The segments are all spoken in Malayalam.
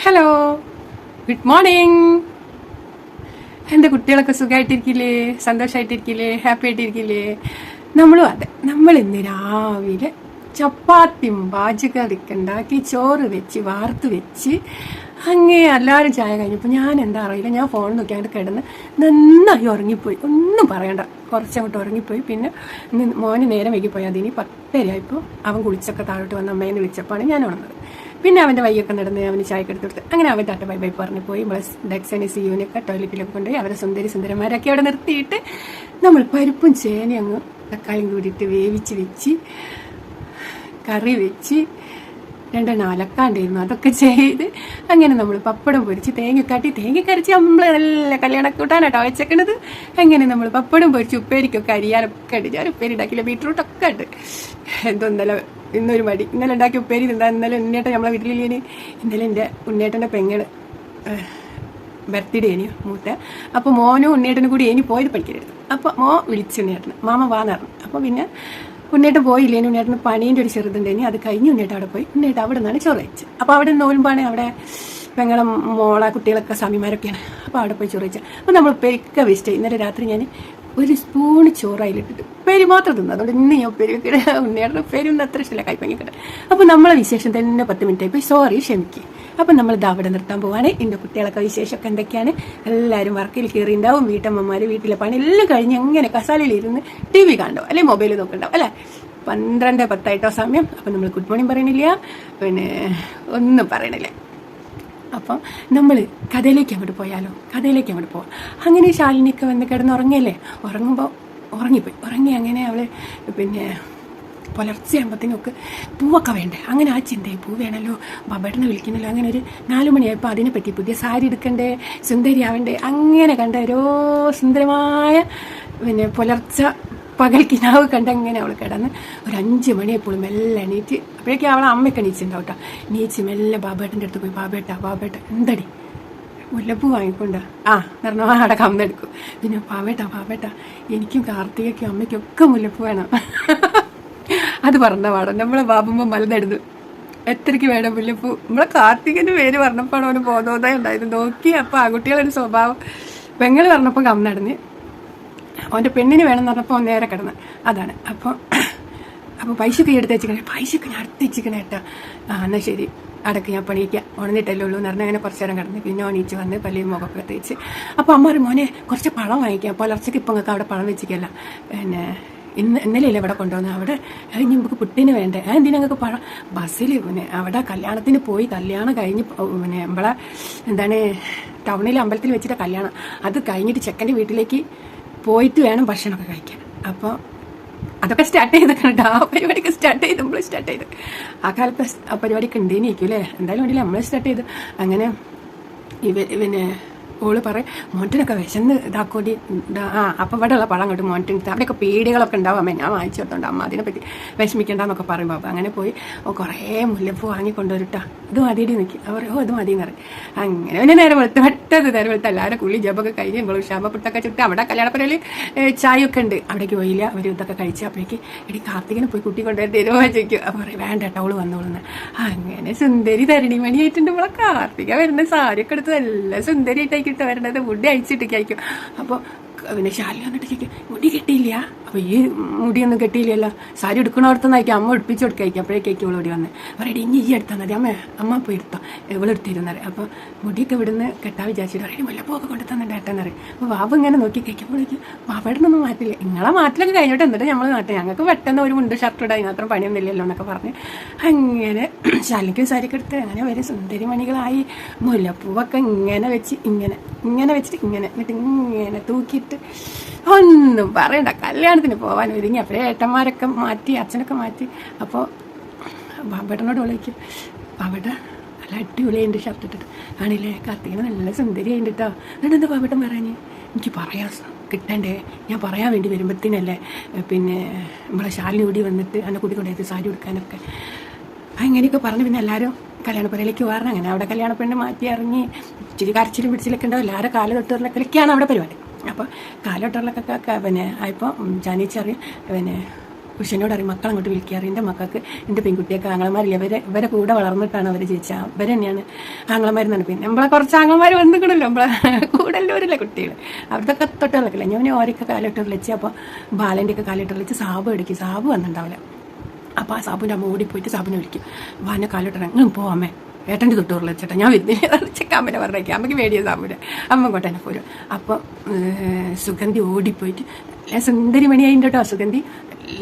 Hello, good morning. എൻ്റെ കുട്ടികളൊക്കെ സുഖമായിട്ടിരിക്കില്ലേ, സന്തോഷമായിട്ടിരിക്കില്ലേ, ഹാപ്പി ആയിട്ടിരിക്കില്ലേ? നമ്മളും അതെ. നമ്മൾ ഇന്ന് രാവിലെ ചപ്പാത്തിയും ബാജിക്കറിയൊക്കെ ഉണ്ടാക്കി ചോറ് വെച്ച് വാർത്ത് വെച്ച് അങ്ങനെ എല്ലാവരും ചായ കഴിഞ്ഞപ്പോൾ ഞാൻ എന്താ അറിയില്ല, ഞാൻ ഫോൺ നോക്കി അങ്ങോട്ട് കിടന്ന് നന്നായി ഉറങ്ങിപ്പോയി. ഒന്നും പറയണ്ട, കുറച്ചങ്ങോട്ട് ഉറങ്ങിപ്പോയി. പിന്നെ മോന് നേരം വൈകിപ്പോയി. അതിന് 10:30 അവൻ കുളിച്ചൊക്കെ താഴോട്ട് വന്ന് അമ്മേനെ വിളിച്ചപ്പോഴാണ് ഞാൻ ഉണർന്നത്. പിന്നെ അവൻ്റെ വയ്യൊക്കെ നടന്ന് അവന് ചായക്ക് എടുത്തെടുത്ത് അങ്ങനെ അവൻ ടാറ്റ ബൈ ബൈ പറഞ്ഞു പോയി. നമ്മളെ ഡെക്സനെ സിയുവിനൊക്കെ ടോയ്ലറ്റിലൊക്കെ കൊണ്ടുപോയി അവരെ സുന്ദരന്മാരൊക്കെ അവിടെ നിർത്തിയിട്ട് നമ്മൾ പരിപ്പും ചേനയും അങ്ങ് തക്കാളിയും കൂടിയിട്ട് വേവിച്ച് വെച്ച് കറി വെച്ച് രണ്ടെണ്ണം അലക്കാണ്ടായിരുന്നു, അതൊക്കെ ചെയ്ത് അങ്ങനെ നമ്മൾ പപ്പടം പൊരിച്ച് തേങ്ങക്കരച്ച് നമ്മൾ നല്ല കല്യാണക്കൂട്ടാനാട്ടോ വെച്ചേക്കണത്. അങ്ങനെ നമ്മൾ പപ്പടം പൊരിച്ച് ഉപ്പേരിക്കൊക്കെ അരിയാനൊക്കെ ഉണ്ട്. ഞാൻ ഉപ്പേരി ഉണ്ടാക്കില്ല, ബീട്രൂട്ടൊക്കെ ഉണ്ട്. ഇന്നലെ ഇന്നൊരു മടി, ഇന്നലെ ഉണ്ടാക്കി ഉപ്പേരി തിന്നാ. ഇന്നലെ ഉണ്ണിയേട്ടൻ നമ്മളെ വീട്ടിലില്ലേന്. ഇന്നലെ എൻ്റെ ഉണ്ണിയേട്ടൻ്റെ പെങ്ങൾ ബർത്ത്ഡേ ഇനി മൂത്ത. അപ്പോൾ മോനും ഉണ്ണിയേട്ടനും കൂടി ഇനി പോയത് പഠിക്കരുത്. അപ്പോൾ വിളിച്ചു ഉണ്ണിയേട്ടന്, മാമ വാന്ന് പറഞ്ഞു. അപ്പോൾ പിന്നെ ഉണ്ണിയേട്ടൻ പോയില്ലേന്. ഉണ്ണിയേട്ടന് പണീൻ്റെ ഒരു ചെറുതുണ്ടേനി, അത് കഴിഞ്ഞ് ഉണ്ണിയേട്ടൻ അവിടെ പോയി. ഉണ്ണിയേട്ടൻ അവിടെ നിന്നാണ് ചോറ് വെച്ചത്. അപ്പോൾ അവിടെ നോലുമ്പാണ് അവിടെ പെങ്ങളെ മോളെ കുട്ടികളൊക്കെ സ്വാമിമാരൊക്കെയാണ്. അപ്പോൾ അവിടെ പോയി ചോറ് വെച്ചാൽ അപ്പോൾ നമ്മൾ ഉപ്പേരിയൊക്കെ വേസ്റ്റ്. ഇന്നലെ രാത്രി ഞാൻ ഒരു സ്പൂണ് ചോറ് അതിലിട്ടിട്ട് ഉപ്പേരി മാത്രം തിന്നു. അതുകൊണ്ട് ഇന്ന് ഞാൻ ഉപ്പേരി ഉണ്ണിയേട്ടൻ ഉപ്പേരി ഒന്നും അത്ര ഇഷ്ടമില്ല, കൈപ്പങ്ങിക്കിട്ട്. അപ്പോൾ നമ്മളെ വിശേഷം തന്നെ 10 മിനിറ്റ് ആയിപ്പോയി, സോറി ക്ഷമിക്കുക. അപ്പം നമ്മളിത് അവിടെ നിർത്താൻ പോവാണ്. എൻ്റെ കുട്ടികളൊക്കെ വിശേഷമൊക്കെ എന്തൊക്കെയാണ്? എല്ലാവരും വർക്കിൽ കയറി ഉണ്ടാവും. വീട്ടമ്മമാർ വീട്ടിലെ പണി എല്ലാം കഴിഞ്ഞ് അങ്ങനെ കസാലയിലിരുന്ന് TV കാണും, അല്ലെങ്കിൽ മൊബൈൽ നോക്കുന്നുണ്ടാവും അല്ലേ. 12:10 സമയം. അപ്പം നമ്മൾ ഗുഡ് മോർണിംഗ് പറയണില്ല, പിന്നെ ഒന്നും പറയണില്ല. അപ്പം നമ്മൾ കഥയിലേക്ക് അങ്ങോട്ട് പോയാലോ? കഥയിലേക്ക് അങ്ങോട്ട് പോവാം. അങ്ങനെ ശാലിനിയൊക്കെ വന്ന് കിടന്ന് ഉറങ്ങിയല്ലേ, ഉറങ്ങുമ്പോൾ ഉറങ്ങിപ്പോയി. ഉറങ്ങി അങ്ങനെ അവൾ പിന്നെ പുലർച്ചയാകുമ്പോഴത്തേനൊക്കെ പൂവൊക്കെ വേണ്ടേ, അങ്ങനെ ആ ചിന്തയായി. പൂ വേണമല്ലോ, ബബേട്ടനെ വിളിക്കണമല്ലോ. അങ്ങനെ ഒരു 4 മണിയായപ്പോൾ അതിനെപ്പറ്റി പുതിയ സാരി എടുക്കണ്ടേ, സുന്ദരിയാവണ്ടേ, അങ്ങനെ കണ്ട ഓരോ സുന്ദരമായ പിന്നെ പുലർച്ച പകൽ കിനാവ് കണ്ടങ്ങനെ അവൾ കിടന്ന് ഒരു 5 മണിയെപ്പോഴും മെല്ലെ എണീറ്റ്. അപ്പോഴേക്കും അവളെ അമ്മയൊക്കെ എണീച്ചിട്ടുണ്ടാവും കേട്ടോ. എണീച്ച് മെല്ലെ ബാബേട്ടൻ്റെ അടുത്ത് പോയി, ബാബേട്ട എന്തടി മുല്ലപ്പൂ വാങ്ങിക്കൊണ്ടാ അവിടെ കമ്മെടുക്കും. പിന്നെ ബാബേട്ട എനിക്കും കാർത്തികയ്ക്കും അമ്മയ്ക്കും ഒക്കെ മുല്ലപ്പൂ വേണം. അത് പറഞ്ഞ പാടം നമ്മളെ ബാബുമ്പോൾ മലന്നെടുന്നു. എത്രയ്ക്ക് വേണം മുല്ലപ്പൂ? നമ്മളെ കാർത്തികൻ്റെ പേര് പറഞ്ഞപ്പോൾ അവന് ബോധോദയം ഉണ്ടായിരുന്നു. നോക്കി അപ്പോൾ ആൺകുട്ടികളൊരു സ്വഭാവം. പെങ്ങൾ പറഞ്ഞപ്പോൾ കമ്മടഞ്ഞ്, അവൻ്റെ പെണ്ണിന് വേണമെന്ന് പറഞ്ഞപ്പോൾ അവൻ നേരെ കിടന്ന്. അതാണ്. അപ്പോൾ പൈസയൊക്കെ എടുത്ത് വെച്ചിക്കണേ, പൈസയൊക്കെ ഞാൻ അടുത്ത് വെച്ചിക്കണേ കേട്ടോ. എന്നാൽ ശരി അടക്ക്, ഞാൻ പണിയിക്കാം, ഉണന്നിട്ടല്ലേ ഉള്ളൂ എന്ന് പറഞ്ഞാൽ അങ്ങനെ കുറച്ച് നേരം കിടന്ന്. പിന്നെ ഓണീച്ച് വന്ന് പള്ളിയും മുഖമൊക്കെ തേച്ച്. അപ്പോൾ അമ്മ പറയും, മോനെ കുറച്ച് പഴം വാങ്ങിക്കാം, പുലർച്ചയ്ക്ക് ഇപ്പം നിങ്ങൾക്ക് അവിടെ പഴം വെച്ചിക്കല്ല, പിന്നെ ഇന്നലെയല്ലേ ഇവിടെ കൊണ്ടുവന്നത്, അവിടെ കഴിഞ്ഞ് നമുക്ക് പുട്ടിന് വേണ്ടേ, എന്തിനാ ഞങ്ങൾക്ക് പഴം ബസ്സിൽ. പിന്നെ അവിടെ കല്യാണത്തിന് പോയി, കല്യാണം കഴിഞ്ഞ് പിന്നെ നമ്മളെ എന്താണ് ടൗണിലെ അമ്പലത്തിൽ വെച്ചിട്ട് കല്യാണം, അത് കഴിഞ്ഞിട്ട് ചെക്കൻ്റെ വീട്ടിലേക്ക് പോയിട്ട് വേണം ഭക്ഷണമൊക്കെ കഴിക്കാൻ. അപ്പോൾ അതൊക്കെ സ്റ്റാർട്ട് ചെയ്തൊക്കെ ആ പരിപാടിയൊക്കെ സ്റ്റാർട്ട് ചെയ്ത് ആ കാലത്ത് ആ പരിപാടിയൊക്കെ ഉണ്ടേനിരിക്കും അല്ലേ. എന്തായാലും വേണ്ടിയില്ല, നമ്മൾ സ്റ്റാർട്ട് ചെയ്തു. അങ്ങനെ പിന്നെ ഓള് പറയും, മോൻറ്റിനൊക്കെ വിശന്ന് ഇതാക്കോടി. അപ്പം ഇവിടെ ഉള്ള പഴം അങ്ങോട്ട് മോൻറ്റിന് അവിടെയൊക്കെ പേടികളൊക്കെ ഉണ്ടാവും. അമ്മ ഞാൻ വാങ്ങിച്ചു കൊടുത്തോണ്ട് അമ്മ അതിനെപ്പറ്റി വിഷമിക്കണ്ടെന്നൊക്കെ പറയുമ്പോൾ അപ്പം അങ്ങനെ പോയി കുറേ മുല്ലപ്പൂ വാങ്ങിക്കൊണ്ടുവരിട്ടാ. ഇത് മതിയടി നിൽക്കി അവർ, ഇത് മതിയെന്ന് പറയും. അങ്ങനെ പിന്നെ നേരെ വെളുത്ത് എല്ലാവരും കുളി ജബൊക്കെ കഴിഞ്ഞ് നമ്മൾ ക്ഷാമപ്പെട്ടൊക്കെ ചുട്ട് അവിടെ കല്യാണപ്പരയിൽ ചായയൊക്കെ ഉണ്ട്. അവിടേക്ക് പോയില്ല. അവർ ഇതൊക്കെ കഴിച്ച് അപ്പോഴേക്ക് എടി കാർത്തികനെ പോയി കുട്ടി കൊണ്ടുവരാൻ തരുമോ ചോദിക്കും. അപ്പോൾ പറയും വേണ്ട കേട്ടോ, അവള് വന്നോളുന്ന്. അങ്ങനെ സുന്ദരി തരണിമണിയായിട്ടുണ്ട് നമ്മളെ കാർത്തിക. വരുന്ന സാരിയൊക്കെ എടുത്ത് നല്ല സുന്ദരിയായിട്ടായിരിക്കും വരണത്. മുടി അഴിച്ചിട്ടൊക്കെ ആയിരിക്കും. അപ്പോൾ പിന്നെ ശാലി വന്നിട്ട് ചോദിക്കും, മുടി കെട്ടിയില്ല? അപ്പോൾ ഈ മുടിയൊന്നും കെട്ടിയില്ലല്ലോ, സാരി എടുക്കണോടത്തുനിന്നായിരിക്കും അമ്മ എടുപ്പിച്ച് കൊടുക്കായിരിക്കും. അപ്പോഴേക്കും ഇവളോടി വന്ന് പറയടി, ഇനി ഈ എടുത്താൽ മതി, അമ്മ പോയി എടുത്തോ, ഇവളെടുത്തിരുന്നറിയാം. അപ്പോൾ മുടിയൊക്കെ ഇവിടുന്ന് കെട്ടാൻ വിചാരിച്ചിട്ട് പറയും, മുല്ലപ്പൂവൊക്കെ കൊണ്ടു തന്നിട്ട് ഏട്ടെന്ന് പറയും. അപ്പോൾ ബാബു ഇങ്ങനെ നോക്കി കഴിക്കുമ്പോഴേക്കും ബാബേട്ടനൊന്നും മാറ്റില്ല, നിങ്ങളെ മാറ്റിലൊക്കെ കഴിഞ്ഞിട്ട് എന്നിട്ട് നമ്മൾ നാട്ടിൽ ഞങ്ങൾക്ക് പെട്ടെന്ന് ഒരു മുണ്ട് ഷർട്ട് ഇടാൻ അതിനത്ര പണിയൊന്നുമില്ലല്ലോ എന്നൊക്കെ പറഞ്ഞ് അങ്ങനെ ശാലിക്ക് സാരിയൊക്കെ എടുത്ത് അങ്ങനെ വരെ സുന്ദരി മണികളായി. മുല്ലപ്പൂവൊക്കെ ഇങ്ങനെ വെച്ചിട്ട് എന്നിട്ട് ഇങ്ങനെ തൂക്കിയിട്ട് ഒന്നും പറയണ്ട, കല്യാണത്തിന് പോകാൻ ഒരുങ്ങി. അപ്പോഴേ ഏട്ടന്മാരൊക്കെ മാറ്റി, അച്ഛനൊക്കെ മാറ്റി. അപ്പോൾ ബാബേട്ടനോട് വിളിക്കും, ബാബേട്ട നല്ല അടിപൊളിയുണ്ട് ഷർട്ട് ഇട്ടിട്ട്, ആണില്ലേ കാർത്തികന് നല്ല സുന്ദരിയായിട്ട് കേട്ടോ. എന്നിട്ട് എന്താ ബാബേട്ടൻ പറയാന്? എനിക്ക് പറയാൻ കിട്ടണ്ടേ, ഞാൻ പറയാൻ വേണ്ടി വരുമ്പോഴത്തേനല്ലേ പിന്നെ നമ്മളെ ശാലിനി കൂടി വന്നിട്ട് എന്നെ കൂട്ടിക്കൊണ്ടായിട്ട് സാരി കൊടുക്കാനൊക്കെ. അങ്ങനെയൊക്കെ പറഞ്ഞു. പിന്നെ എല്ലാവരും കല്യാണപ്പുരയിലേക്ക് പോകാറുണ്ട്. അങ്ങനെ അവിടെ കല്യാണപ്പെണ്ണ് മാറ്റി ഇറങ്ങി ഇച്ചിരി കരച്ചിലും പിടിച്ചിലൊക്കെ ഉണ്ടാവും. എല്ലാവരും കാല് തൊട്ടുകളിലൊക്കെയാണ് അവിടെ പരിപാടി. അപ്പോൾ കാലോട്ടുകളിലൊക്കെ പിന്നെ ആയപ്പോൾ ജാനിച്ചറിയും പിന്നെ കുഷനോട് അറിയും മക്കൾ അങ്ങോട്ട് വിളിക്കാറ്. എൻ്റെ മക്കൾക്ക് എൻ്റെ പെൺകുട്ടിയൊക്കെ ആങ്ങളമാരില്ല, ഇവരെ കൂടെ വളർന്നിട്ടാണ് അവർ ചേച്ചി, ഇവരെ തന്നെയാണ് ആങ്ങളമാരെന്നാണ്. പിന്നെ നമ്മളെ കുറച്ച് ആങ്ങളമാർ വന്നിക്കണല്ലോ, നമ്മളെ കൂടെല്ലാവരില്ല കുട്ടികൾ, അവരുടെയൊക്കെ തൊട്ടുകളില്ല. ഞാൻ ഓരൊക്കെ കാലിട്ട് വിളിച്ച്, അപ്പോൾ ബാലൻ്റെയൊക്കെ കാലിട്ട് വിളിച്ച് സാബ് എടുക്കും. സാബ് വന്നിട്ടുണ്ടാവില്ല. അപ്പോൾ ആ സാബുവിൻ്റെ അമ്മ ഓടിപ്പോയിട്ട് സാബിനെ വിളിക്കും. വാനെ കാലിട്ട് അങ്ങ് പോവാമേ, ഏട്ടൻ്റെ തൊട്ടൂറിൽ ചേട്ടാ ഞാൻ വരുന്നില്ല ചെക്കാൻ അമ്മനെ പറഞ്ഞേക്കാം. അമ്മയ്ക്ക് പേടിയ സാബുനെ, അമ്മ ഇങ്ങോട്ട് തന്നെ പോരും. അപ്പോൾ സുഗന്ധി ഓടിപ്പോയിട്ട് സുന്ദരി മണിയായിട്ടോ കേട്ടോ. സുഗന്ധി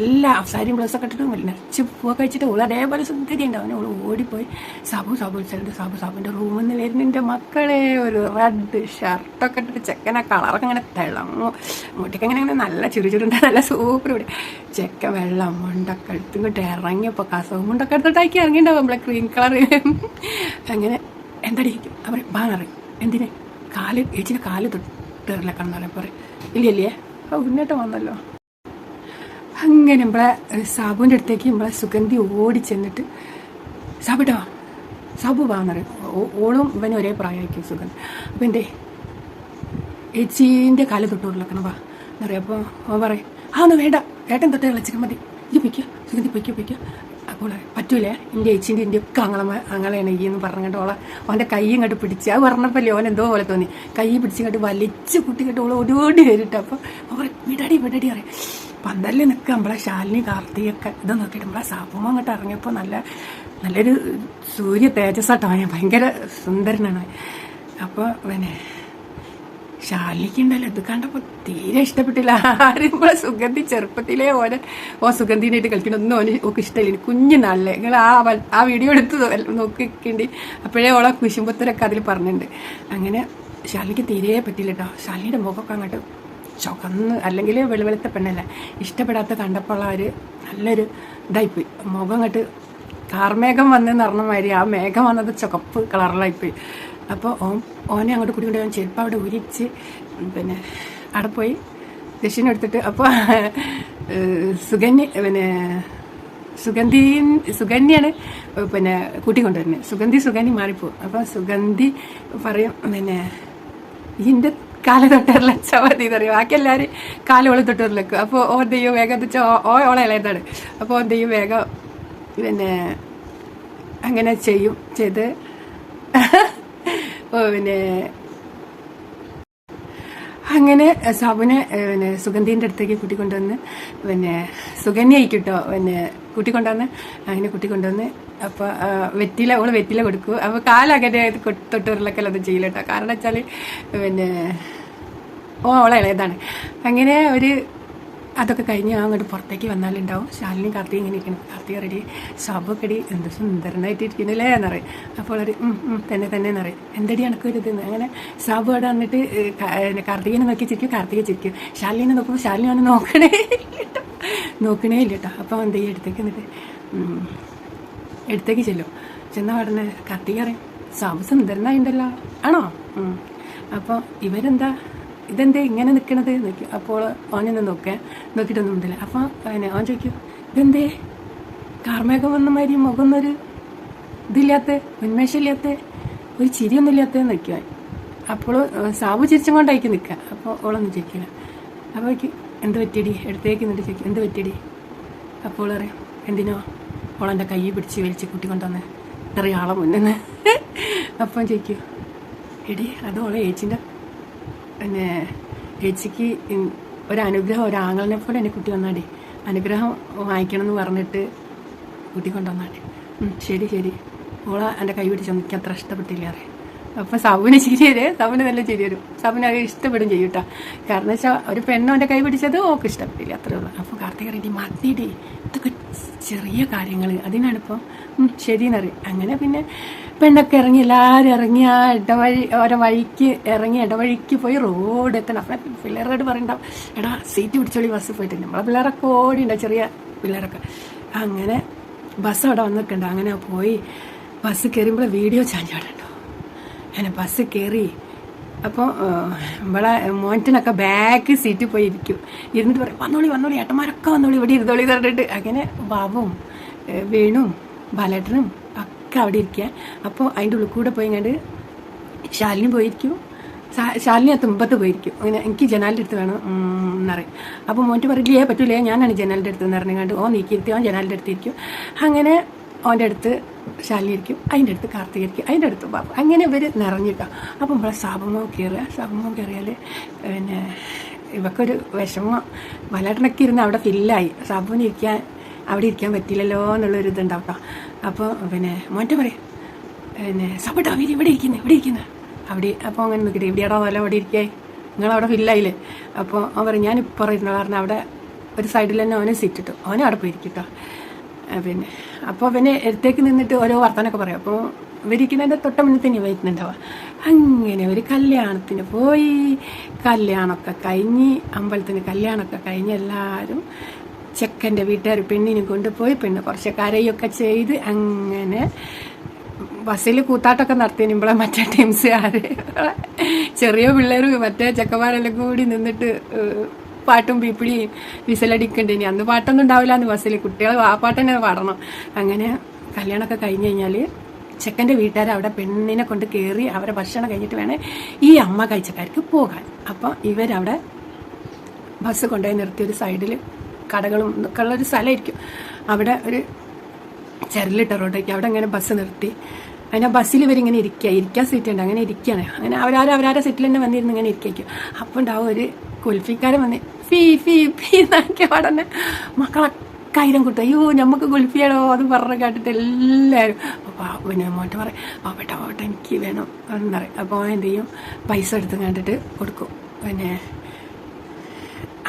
എല്ലാ സാരിയും ബ്ലൗസൊക്കെ ഇട്ടിട്ട് നിറച്ച് പൂവൊക്കെ കഴിച്ചിട്ട് ഓൾ അതേപോലെ സുന്ദരി ഉണ്ടാവും. ഓൾ ഓടിപ്പോയി സാബു വിളിച്ചിട്ടുണ്ട്. സാബുവിൻ്റെ റൂമിൽ നിന്ന് വരുന്നുണ്ട് മക്കളെ, ഒരു റെഡ് ഷർട്ടൊക്കെ ഇട്ടിട്ട് ചെക്കനെ കളറൊക്കെ ഇങ്ങനെ തിളങ്ങും, മുട്ടിക്ക് അങ്ങനെ നല്ല ചുരുണ്ട്, നല്ല സൂപ്പർ കൂടി ചെക്കൻ വെള്ളം മുണ്ടൊക്കെ എടുത്ത് ഇങ്ങോട്ട് ഇറങ്ങിയപ്പോൾ കസവും മുണ്ടൊക്കെ എടുത്തിട്ടാക്കി ഇറങ്ങിയിട്ടുണ്ടാവും നമ്മളെ ക്രീം കളർ. അങ്ങനെ എന്തടിക്കും അവർ ബാന്നറിയും. എന്തിന് കാല് ചേച്ചിൻ്റെ കാല് തൊട്ടില്ല കണ്ണാലെ പറയും. ഇല്ലേ ഉന്നേട്ടം വന്നല്ലോ. അങ്ങനെ നമ്മളെ സാബുവിൻ്റെ അടുത്തേക്ക് നമ്മളെ സുഗന്ധി ഓടി ചെന്നിട്ട് സാബുട്ടോ സാബു വാന്നറിയും. ഓളും ഇവനും ഒരേ പ്രായമായിരിക്കും സുഗന്ധി. അപ്പം എൻ്റെ ചേച്ചീൻ്റെ കാല് തൊട്ടുകൊടുക്കണം വാ എന്നറിയാം. അപ്പോൾ അവൻ പറയും ഒന്ന് വേണ്ട, ഏട്ടൻ തൊട്ടേ വിളിച്ചിട്ട് മതി, ഇത് പൊയ്ക്കോ സുഗന്ധി പൊയ്ക്കോ. അപ്പോൾ പറ്റൂലേ, എൻ്റെ ചേച്ചീൻ്റെ എൻ്റെ ഒക്കെ അങ്ങളെയാണ് ഈ എന്ന് പറഞ്ഞിട്ട് അവൻ്റെ കൈ ഇങ്ങോട്ട് പിടിച്ച്, അത് പറഞ്ഞപ്പോഴല്ലേ ഓൻ എന്തോ പോലെ തോന്നി, കൈ പിടിച്ചിങ്ങോട്ട് വലിച്ച് കുട്ടിക്കിട്ട് ഓൾ ഓടി വരിട്ട്. അപ്പോൾ അവർ വിടടി അറിയാം. പന്തലിൽ നിൽക്കുക നമ്മളെ ശാലിനി കാർത്തികൊക്കെ ഇത് നോക്കിയിട്ട് നമ്മളെ സാബുമ അങ്ങോട്ട് ഇറങ്ങിയപ്പോൾ നല്ലൊരു സൂര്യ തേജസ്സാട്ടോ, ഞാൻ ഭയങ്കര സുന്ദരനാണ്. അപ്പോൾ പിന്നെ ശാലിനിക്ക് ഉണ്ടല്ലോ ഇത് കണ്ടപ്പോൾ തീരെ ഇഷ്ടപ്പെട്ടില്ല. ആരും നമ്മളെ സുഗന്ധി ചെറുപ്പത്തിലേ സുഗന്ധിനായിട്ട് കളിക്കണൊന്നും ഓക്ക് ഇഷ്ടമില്ല. കുഞ്ഞുനാളിലെ നിങ്ങൾ ആ വീഡിയോ എടുത്ത് നോക്കിക്കേണ്ടി, അപ്പോഴേ ഓളെ കുശുമ്പത്തരൊക്കെ അതിൽ പറഞ്ഞിട്ടുണ്ട്. അങ്ങനെ ശാലിനിക്ക് തീരെ പറ്റില്ല കേട്ടോ. ശാലിനിയുടെ മുഖമൊക്കെ അങ്ങോട്ട് ചുവന്ന്, അല്ലെങ്കിൽ വെളുത്ത പെണ്ണല്ല, ഇഷ്ടപ്പെടാത്ത കണ്ടപ്പോൾ ആ നല്ലൊരു ഇതായിപ്പോയി. മുഖം അങ്ങോട്ട് കാർമേഘം വന്നെന്ന് പറഞ്ഞ മാതിരി ആ മേഘം വന്നത് ചുവപ്പ് കളറിലായിപ്പോയി. അപ്പോൾ ഓനെ അങ്ങോട്ട് കൂടിക്കൊണ്ട് ഞാൻ ചെരുപ്പ് അവിടെ ഉരിച്ച് പിന്നെ അവിടെ പോയി ദക്ഷിണ എടുത്തിട്ട്, അപ്പോൾ സുഗന്ധിയാണ് പിന്നെ കൂട്ടിക്കൊണ്ടുവരുന്നത്. സുഗന്ധി മാറിപ്പോവും. അപ്പോൾ സുഗന്ധി പറയും പിന്നെ ഇതിൻ്റെ കാല് തൊട്ടറില്ല ചവതി എന്നറിയും. ബാക്കി എല്ലാവരും കാലോളം തൊട്ടറിലേക്കും. അപ്പോൾ ദൈവം വേഗം ഓളെ ഇളയതാണ്. അപ്പോൾ ദൈവം വേഗം പിന്നെ അങ്ങനെ ചെയ്ത് പിന്നെ അങ്ങനെ സാബുനെ പിന്നെ സുഗന്ധീൻ്റെ അടുത്തേക്ക് കൂട്ടിക്കൊണ്ടുവന്ന് പിന്നെ സുഗന്യായിക്കിട്ടോ പിന്നെ കൂട്ടിക്കൊണ്ടുവന്ന് അങ്ങനെ കൂട്ടിക്കൊണ്ടുവന്ന്. അപ്പോൾ വെറ്റില കൊടുക്കും. അപ്പോൾ കാലങ്ങനെ തൊട്ടൂരിലൊക്കെ അത് ചെയ്യില്ല കേട്ടോ. കാരണം വെച്ചാൽ പിന്നെ ഓളെ ഇളയതാണ്. അങ്ങനെ അതൊക്കെ കഴിഞ്ഞ് അങ്ങോട്ട് പുറത്തേക്ക് വന്നാലുണ്ടാവും ശാലിനി കാർത്തിക ഇങ്ങനെ ഇരിക്കണം. കാർത്തിക റെഡി, സാബുക്കടി എന്ത് സുന്ദരനായിട്ട് ഇരിക്കുന്നില്ലേ എന്നറിയും. അപ്പോൾ ഒരു തന്നെ എന്നറിയും. എന്തടി അണക്കൊരിതെന്ന്. അങ്ങനെ സാബു അവിടെ വന്നിട്ട് കാർത്തികനെ നോക്കി ചിരിക്കും, കാർത്തിക ചിരിക്കും. ശാലിനെ നോക്കുമ്പോൾ ശാലിനി അവനെ നോക്കണേ ഇല്ല കേട്ടോ. അപ്പോൾ എന്ത് ചെയ്യും, എടുത്തേക്ക് ചെല്ലും. ചെന്ന ഉടനെ കാർത്തിക അറിയും സാബു സുന്ദരനായിണ്ടല്ലോ. ആണോ? അപ്പോൾ ഇവരെന്താ ഇതെന്തേ ഇങ്ങനെ നിൽക്കണത് നോക്കി. അപ്പോൾ ഓനൊന്ന് നോക്കിയിട്ടൊന്നും ഉണ്ടല്ല. അപ്പോൾ ഓൻ ചോദിക്കും ഇതെന്തേ കാർമേഘം വന്ന മാതിരി മുഖമൊന്നൊരു ഇതില്ലാത്ത, ഉന്മേഷമില്ലാത്ത, ഒരു ചിരിയൊന്നും ഇല്ലാത്തതെന്ന് നിൽക്കുക. അപ്പോൾ സാബു ചിരിച്ചും കൊണ്ടായിരിക്കും നിൽക്കുക. അപ്പോൾ ഓളൊന്നും ചോദിക്കില്ല. അപ്പോൾ എന്ത് പറ്റിയടി, എടുത്തേക്ക് എന്നിട്ട് ചോദിക്കും എന്ത് പറ്റിയടി. അപ്പോൾ അറിയാം എന്തിനോ ഓളെൻ്റെ കൈ പിടിച്ച് വലിച്ച് കൂട്ടിക്കൊണ്ടുവന്ന് ഇത്രയും ആളെ മുന്നേ. അപ്പം ചോദിക്കും എടി അത് ഓളെ ഏച്ചിൻ്റെ പിന്നെ ചേച്ചിക്ക് ഒരനുഗ്രഹം, ഒരാങ്ങളിനെ പോലെ എന്നെ കുട്ടി വന്നാടി, അനുഗ്രഹം വാങ്ങിക്കണം എന്ന് പറഞ്ഞിട്ട് കൂട്ടിക്കൊണ്ടുവന്നാടി. ശരി ഓള എൻ്റെ കൈ പിടിച്ച് എനിക്ക് അത്ര ഇഷ്ടപ്പെട്ടില്ല അറിയാം. അപ്പോൾ സബുവിന് ചിരി വരും, സബുവിന് നല്ല ചിരി വരും. സബുവിന് അത് ഇഷ്ടപ്പെടും ചെയ്യും കേട്ടോ. കാരണം വെച്ചാൽ ഒരു പെണ്ണോ എൻ്റെ കൈ പിടിച്ചത് ഓക്ക് ഇഷ്ടപ്പെട്ടില്ല, അത്രേ ഉള്ളൂ. അപ്പോൾ കാർത്തിക റെഡി മതിടി, ഇതൊക്കെ ചെറിയ കാര്യങ്ങൾ, അതിനാണിപ്പോൾ ശരിയെന്നറിയും. അങ്ങനെ പിന്നെ പെണ്ണൊക്കെ ഇറങ്ങി, എല്ലാവരും ഇറങ്ങി ആ ഇടവഴിക്ക് പോയി റോഡ് എത്തണം. അപ്പം പിള്ളേരോട് പറയണ്ടാവും എടാ സീറ്റ് പിടിച്ചോളി ബസ് പോയിട്ടുണ്ട്. നമ്മളെ പിള്ളേരൊക്കെ ഓടിയുണ്ടാവും, ചെറിയ പിള്ളേരൊക്കെ. അങ്ങനെ ബസ് അവിടെ വന്നിട്ടുണ്ട്. അങ്ങനെ പോയി ബസ് കയറിയുമ്പോൾ വീഡിയോ ചാഞ്ചാടുണ്ടോ. അങ്ങനെ ബസ് കയറി അപ്പോൾ നമ്മളെ മോൻറ്റിനൊക്കെ ബാക്ക് സീറ്റിൽ പോയി ഇരുന്നിട്ട് പറയും വന്നോളി ഏട്ടന്മാരൊക്കെ വന്നോളി ഇവിടെ ഇരുന്നോളി പറഞ്ഞിട്ട്. അങ്ങനെ ബാബുവും വേണുവും ബാലേട്ടനും ഒക്കെ അവിടെ ഇരിക്കുക. അപ്പോൾ അതിൻ്റെ ഉള്ളിൽ കൂടെ പോയി കണ്ട് ശാലിനി പോയിരിക്കും, ശാലിനി ആ തുമ്പത്ത് പോയിരിക്കും. അങ്ങനെ എനിക്ക് ജനാലിൻ്റെ അടുത്ത് വേണം എന്നറിയും. അപ്പോൾ മോൻ്റെ പറയില്ലേ പറ്റൂലേ, ഞാനാണ് ജനാലിൻ്റെ അടുത്ത് എന്ന് പറഞ്ഞാണ്ട് നീക്കിയിരുത്തി ഓൻ ജനാലിൻ്റെ അടുത്തിരിക്കും. അങ്ങനെ ഓൻ്റെ അടുത്ത് ശാലിനി ഇരിക്കും, അതിൻ്റെ അടുത്ത് കാർത്തിക ഇരിക്കും, അതിൻ്റെ അടുത്ത് ബാബു. അങ്ങനെ ഇവർ നിറഞ്ഞിട്ടാണ്. അപ്പം നമ്മളെ സാബുമോ കയറിയാൽ പിന്നെ ഇവക്കൊരു വിഷമം. വലയിടണൊക്കെ ഇരുന്ന് അവിടെ ഫില്ലായി. സാബുവിന് അവിടെ ഇരിക്കാൻ പറ്റില്ലല്ലോ എന്നുള്ളൊരു ഇതുണ്ടാക്കാം. അപ്പോൾ പിന്നെ മോൻ്റെ പറയും പിന്നെ സാബുട്ടാ ഇവിടെ ഇരിക്കുന്നത് അവിടെ. അപ്പോൾ അങ്ങനെ നോക്കിയിട്ട് ഇവിടെയാടോ വല്ല അവിടെ ഇരിക്കായി, നിങ്ങളവിടെ ഫില്ലായില്ലേ. അപ്പോൾ അവൻ പറയും ഞാനിപ്പോൾ ഇരുന്ന കാരണം അവിടെ ഒരു സൈഡിൽ തന്നെ അവനെ സീറ്റ് ഇട്ടു, അവനെ അവിടെ പോയിരിക്കട്ടോ. പിന്നെ അപ്പോൾ പിന്നെ അടുത്തേക്ക് നിന്നിട്ട് ഓരോ വർത്തമാനമൊക്കെ പറയും. അപ്പോൾ ഇവരിക്കുന്നതിൻ്റെ തൊട്ട മുന്നിൽ തന്നെ വരുന്നുണ്ടാവുക. അങ്ങനെ ഒരു കല്യാണത്തിന് പോയി. കല്യാണമൊക്കെ കഴിഞ്ഞ് അമ്പലത്തിന് കല്യാണമൊക്കെ കഴിഞ്ഞ് എല്ലാവരും ചെക്കൻ്റെ വീട്ടുകാർ പെണ്ണിനെ കൊണ്ടുപോയി. പെണ്ണ് കുറച്ച് കരയൊക്കെ ചെയ്ത് അങ്ങനെ ബസ്സിൽ കൂത്താട്ടമൊക്കെ നടത്തിയപ്പോഴെ മറ്റേ ടീംസുകാർ ചെറിയ പിള്ളേർ മറ്റേ ചെക്കന്മാരെല്ലാം കൂടി നിന്നിട്ട് പാട്ടും പീപ്പിളിയും വിസലടിക്കണ്ടേനി. അന്ന് പാട്ടൊന്നും ഉണ്ടാവില്ല എന്ന് ബസ്സിൽ. കുട്ടികൾ ആ പാട്ട് തന്നെ പാടണം. അങ്ങനെ കല്യാണമൊക്കെ കഴിഞ്ഞ് കഴിഞ്ഞാൽ ചെക്കൻ്റെ വീട്ടുകാർ അവിടെ പെണ്ണിനെ കൊണ്ട് കയറി അവരെ ഭക്ഷണം കഴിഞ്ഞിട്ട് വേണേൽ ഈ അമ്മ കഴിച്ചക്കാർക്ക് പോകാൻ. അപ്പം ഇവരവിടെ ബസ് കൊണ്ടുപോയി നിർത്തി ഒരു സൈഡിൽ കടകളും ഒക്കെ ഉള്ളൊരു സ്ഥലമായിരിക്കും. അവിടെ ഒരു ചരലിട്ട റോഡേക്ക് അവിടെ ഇങ്ങനെ ബസ് നിർത്തി. അതിനാ ബസ്സിൽ ഇവരിങ്ങനെ ഇരിക്കാൻ സീറ്റ് ഉണ്ട്, അങ്ങനെ ഇരിക്കുകയാണ്. അങ്ങനെ അവരാരെ സെറ്റിൽ തന്നെ വന്നിരുന്ന് ഇങ്ങനെ ഇരിക്കും. അപ്പം ഉണ്ടാവും ഒരു കുൽഫിക്കാരൻ വന്ന് ഫീ ഫീ ഫീ എന്നാക്കിയ പാടന്നെ മക്കളൊക്കെ ആയിരം കൂട്ടും. അയ്യോ നമുക്ക് കുൽഫിയാണോ അത് പറഞ്ഞ് കേട്ടിട്ട് എല്ലാവരും. അപ്പോൾ പിന്നെ മോട്ട് പറയും പാവട്ടെ എനിക്ക് വേണം എന്നറിയും. അപ്പോൾ എന്ത് ചെയ്യും, പൈസ എടുത്ത് കണ്ടിട്ട് കൊടുക്കും. പിന്നെ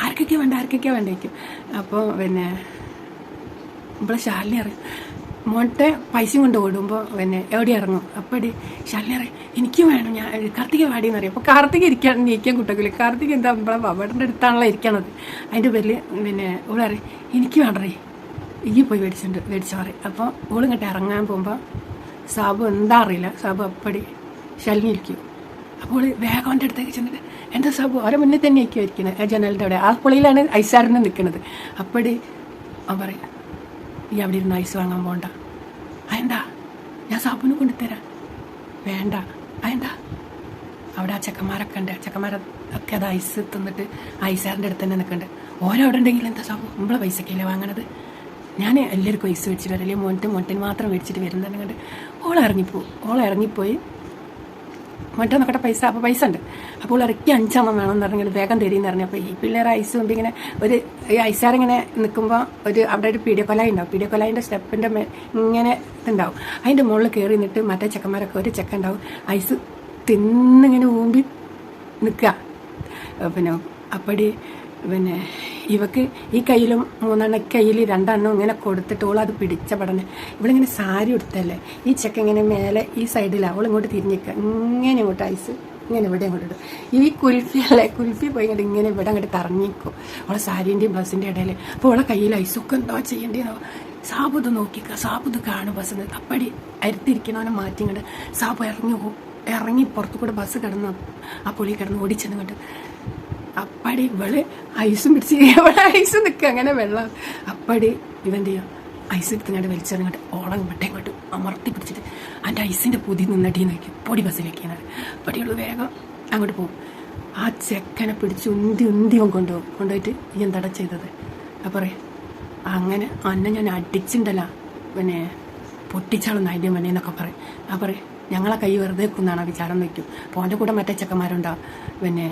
ആർക്കൊക്കെ വേണ്ടേക്കും. അപ്പോൾ പിന്നെ നമ്മളെ ശാലിനി അറിയും മോട്ടെ പൈസയും കൊണ്ട് ഓടുമ്പോൾ പിന്നെ എവിടെ ഇറങ്ങും. അപ്പടി ശാലിനി അറിയും എനിക്ക് വേണം, ഞാൻ കാർത്തിക വാടിയെന്ന് അറിയാം. അപ്പോൾ കാർത്തിക നീക്കാൻ കുട്ടക്കില്ല. കാർത്തിക എന്താ നമ്മളെ ബാബേട്ടൻ്റെ അടുത്താണല്ലോ ഇരിക്കണത്. അതിൻ്റെ പേരിൽ പിന്നെ ഓളറിയും എനിക്ക് വേണ്ടേ ഈ പോയി മേടിച്ചോ പറയും. അപ്പോൾ ഓളിങ്ങോട്ട് ഇറങ്ങാൻ പോകുമ്പോൾ സാബു എന്താ അറിയില്ല, സാബു അപ്പടി ശാലിനി ഇരിക്കും. അപ്പോൾ വേഗം അവൻ്റെ അടുത്തേക്ക് ചെന്നിട്ട് എന്താ സാബു അവരെ മുന്നിൽ തന്നെ ഇരിക്കുന്നത് ജനലിൻ്റെ അവിടെ. ആ പുള്ളിയിലാണ് ഐസാറിന് നിൽക്കുന്നത്. അപ്പടി അവൻ പറയും ഈ അവിടെ ഇരുന്ന് ഐസ് വാങ്ങാൻ പോകണ്ട. അതെന്താ, ഞാൻ സാബുവിനെ കൊണ്ടുതരാം. വേണ്ട, അതെന്താ, അവിടെ ആ ചെക്കന്മാരൊക്കെ അത് ഐസ് തിന്നിട്ട് ഐസാറിൻ്റെ അടുത്ത് തന്നെ നിൽക്കുന്നുണ്ട്. ഓരോ അവിടെ ഉണ്ടെങ്കിൽ എന്താ സാബു നമ്മളെ പൈസക്കല്ലേ വാങ്ങണത്, ഞാൻ എല്ലാവർക്കും ഐസ് മേടിച്ചിട്ട് വരില്ലേ, മോൻറ്റിന് മാത്രം മേടിച്ചിട്ട് വരുന്നുണ്ട് കണ്ട് ഓളിറങ്ങിപ്പോയി മറ്റേ നോക്കട്ടെ പൈസ. അപ്പോൾ പൈസ ഉണ്ട്. അപ്പോൾ ഇറക്കി 5 എണ്ണം വേണമെന്ന് പറഞ്ഞാൽ വേഗം തരീന്ന് പറഞ്ഞു. അപ്പോൾ ഈ പിള്ളേർ ഐസ് കൊണ്ട് ഇങ്ങനെ ഒരു ഈ ഐസാറിങ്ങനെ നിൽക്കുമ്പോൾ അവിടെ ഒരു പീഡിയക്കൊലായി ഉണ്ടാവും. പീഡിയക്കൊലായിൻ്റെ സ്റ്റെപ്പിൻ്റെ ഇങ്ങനെ ഇതുണ്ടാവും. അതിൻ്റെ മുകളിൽ കയറി നിന്നിട്ട് മറ്റേ ചെക്കന്മാരൊക്കെ ഒരു ചെക്കൻ ഉണ്ടാവും ഐസ് തിന്നിങ്ങനെ ഊമ്പി നിൽക്കുക. പിന്നെ അപ്പടി പിന്നെ ഇവക്ക് ഈ കയ്യിലും 3 കയ്യിൽ 2 ഇങ്ങനെ കൊടുത്തിട്ട് ഓളത് പിടിച്ച പടനെ ഇവളിങ്ങനെ സാരി എടുത്തല്ലേ. ഈ ചെക്ക ഇങ്ങനെ മേലെ ഈ സൈഡിലാണ് അവളിങ്ങോട്ട് തിരിഞ്ഞിക്കുക. ഇങ്ങനെ ഇങ്ങോട്ട് ഐസ് ഇങ്ങനെ ഇവിടെ അങ്ങോട്ട് ഇടും. ഈ കുൽഫി പോയി ഇങ്ങോട്ട് ഇങ്ങനെ ഇവിടെ അങ്ങോട്ട് തറഞ്ഞിക്കും അവളെ സാരീൻ്റെയും ബസ്സിൻ്റെ ഇടയിൽ. അപ്പോൾ അവളെ കയ്യിൽ ഐസൊക്കെ എന്താ ചെയ്യേണ്ടതെന്നോ. സാബുത് നോക്കിക്കുക, സാബുത് കാണും ബസ്സിന്. അപ്പടി അരുത്തിരിക്കണവനെ മാറ്റി ഇങ്ങോട്ട് സാബു ഇറങ്ങി പുറത്തു കൂടെ ബസ് കിടന്നു. ആ പുളി കിടന്ന് ഓടിച്ചെന്നിങ്ങോട്ട് അപ്പടി ഇവള് ഐസും പിടിച്ച് ഇവിടെ ഐസ് നിൽക്കുക അങ്ങനെ വെള്ളം. അപ്പടി ഇവൻ്റെ ഐസ് എടുത്തിങ്ങോട്ട് വലിച്ചെറിഞ്ഞിട്ട് ഓളം ഇങ്ങോട്ട് അമർത്തി പിടിച്ചിട്ട് അതിൻ്റെ ഐസിൻ്റെ പുതി നിന്നിട്ട് നോക്കി പൊടി ബസ്സിലേക്ക് അപ്പടിയുള്ളൂ വേഗം അങ്ങോട്ട് പോകും. ആ ചെക്കനെ പിടിച്ച് ഉന്തി കൊണ്ടുപോയിട്ട് ഈ എന്താടാ ചെയ്തത്. അപ്പം അങ്ങനെ അന്നെ ഞാൻ അടിച്ചിട്ടുണ്ടല്ല പിന്നെ പൊട്ടിച്ചാളൊന്നും അതിൻ്റെ മനെന്നൊക്കെ പറയും. ആ പറയും ഞങ്ങളെ കൈ വെറുതെ നിൽക്കുന്നതാണ് വിചാരം വയ്ക്കും. അപ്പോൾ അവൻ്റെ കൂടെ മറ്റേ ചെക്കന്മാരുണ്ടാവും. പിന്നെ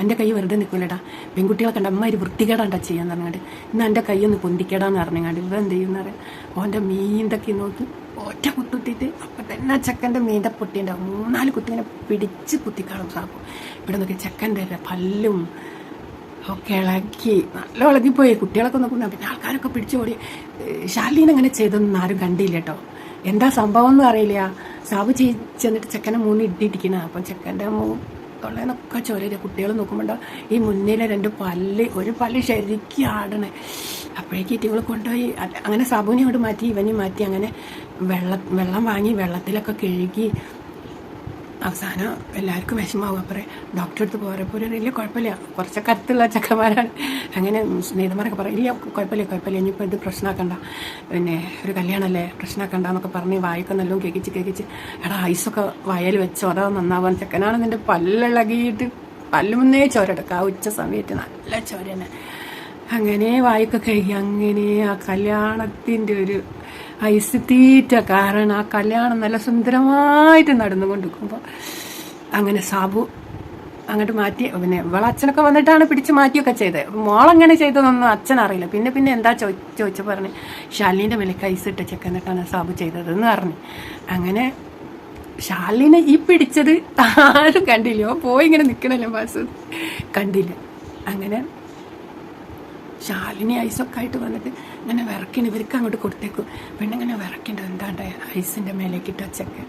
എൻ്റെ കൈ വെറുതെ നിൽക്കില്ലടാ, പെൺകുട്ടികളെ കണ്ട അമ്മ ഒരു വൃത്തികേടാണ്ടാ ചെയ്യാന്ന് പറഞ്ഞാണ്ട് ഇന്ന് എൻ്റെ കൈയൊന്ന് പൊന്തിക്കേടാന്ന് പറഞ്ഞാണ്ട് ഇവ എന്ത് ചെയ്യുന്ന പറയാം ഓൻ്റെ മീന്തൊക്കെ നോക്കി ഒറ്റ കുത്തിട്ട് അപ്പം തന്നെ ചെക്കൻ്റെ മീൻ്റെ പൊട്ടിയുണ്ടാവും. 3-4 കുത്തി ഇങ്ങനെ പിടിച്ച് കുത്തിക്കാളും സാബു. ഇവിടെ നോക്കി ചെക്കൻ്റെ പല്ലും ഒക്കെ ഇളക്കി നല്ല ഇളകിപ്പോയി. കുട്ടികളൊക്കെ നോക്കുന്ന പിന്നെ ആൾക്കാരൊക്കെ പിടിച്ചു ഓടി. ശാലിനി അങ്ങനെ ചെയ്തൊന്നും ആരും കണ്ടില്ല കേട്ടോ. എന്താ സംഭവം എന്ന് അറിയില്ല. സാബു ചെന്നിട്ട് ചെക്കനെ 3 ഇടിയിട്ടിരിക്കണ. അപ്പം ചെക്കൻ്റെ തൊള്ളേന്നൊക്കെ ചോരയില്ല. കുട്ടികൾ നോക്കുമ്പോണ്ടോ ഈ മുന്നിലെ 2 പല്ല്, ഒരു പല്ല് ശരിക്കും ആടണേ. അപ്പോഴേക്ക് ഇറ്റിങ്ങൾ കൊണ്ടുപോയി അങ്ങനെ സാബുവിനെ അങ്ങോട്ട് മാറ്റി ഇവനെ മാറ്റി അങ്ങനെ വെള്ളം വാങ്ങി വെള്ളത്തിലൊക്കെ കഴുകി അവസാനം എല്ലാവർക്കും വിഷമാവും. അപ്പറേ ഡോക്ടറെ അടുത്ത് പോരപ്പോൾ വലിയ കുഴപ്പമില്ല, കുറച്ചൊക്കെ അടുത്തുള്ള ചക്കന്മാരാണ്. അങ്ങനെ സ്നേഹിതന്മാരൊക്കെ പറയും ഇല്ല കുഴപ്പമില്ല ഇനിയിപ്പോൾ ഇത് പ്രശ്നമാക്കണ്ട, പിന്നെ ഒരു കല്യാണമല്ലേ പ്രശ്നമാക്കണ്ട എന്നൊക്കെ പറഞ്ഞ് വായൊക്കെ നല്ലോണം കേക്കിച്ച് എടാ ഐസൊക്കെ വയൽ വെച്ചോ അതാ നന്നാവാൻ. ചെക്കനാണ് നിൻ്റെ പല്ലിളകിയിട്ട് പല്ലുമുന്നേ ചോരെടുക്കുക. ആ ഉച്ച സമയത്ത് നല്ല ചോര തന്നെ. അങ്ങനെ വായൊക്കെ കഴുകി അങ്ങനെ ആ കല്യാണത്തിൻ്റെ ഒരു ഐസ് തീറ്റ കാരണം ആ കല്യാണം നല്ല സുന്ദരമായിട്ട് നടന്നുകൊണ്ടിരിക്കുമ്പോൾ അങ്ങനെ സാബു അങ്ങോട്ട് മാറ്റി. പിന്നെ അച്ഛനൊക്കെ വന്നിട്ടാണ് പിടിച്ച് മാറ്റിയൊക്കെ ചെയ്തത്. മോളങ്ങനെ ചെയ്തതൊന്നും അച്ഛൻ അറിയില്ല. പിന്നെ എന്താ ചോദിച്ചു പറഞ്ഞ് ഷാലിൻ്റെ മേലേക്ക് ഐസ് ഇട്ട ചെക്ക് എന്നിട്ടാണ് സാബു ചെയ്തതെന്ന് പറഞ്ഞു. അങ്ങനെ ഷാലിനെ ഈ പിടിച്ചത് ആരും കണ്ടില്ല. പോയി ഇങ്ങനെ നിൽക്കണല്ലോ ബസ് കണ്ടില്ല. അങ്ങനെ ഷാലിനി ഐസൊക്കെ ആയിട്ട് വന്നിട്ട് ഇങ്ങനെ വിറക്കിന് ഇവർക്ക് അങ്ങോട്ട് കൊടുത്തേക്കും. പെണ്ണിങ്ങനെ വിറക്കിണ്ട് എന്താണ്ട് ഐസിൻ്റെ മേലേക്ക് ഇട്ട് വച്ചൊക്കെ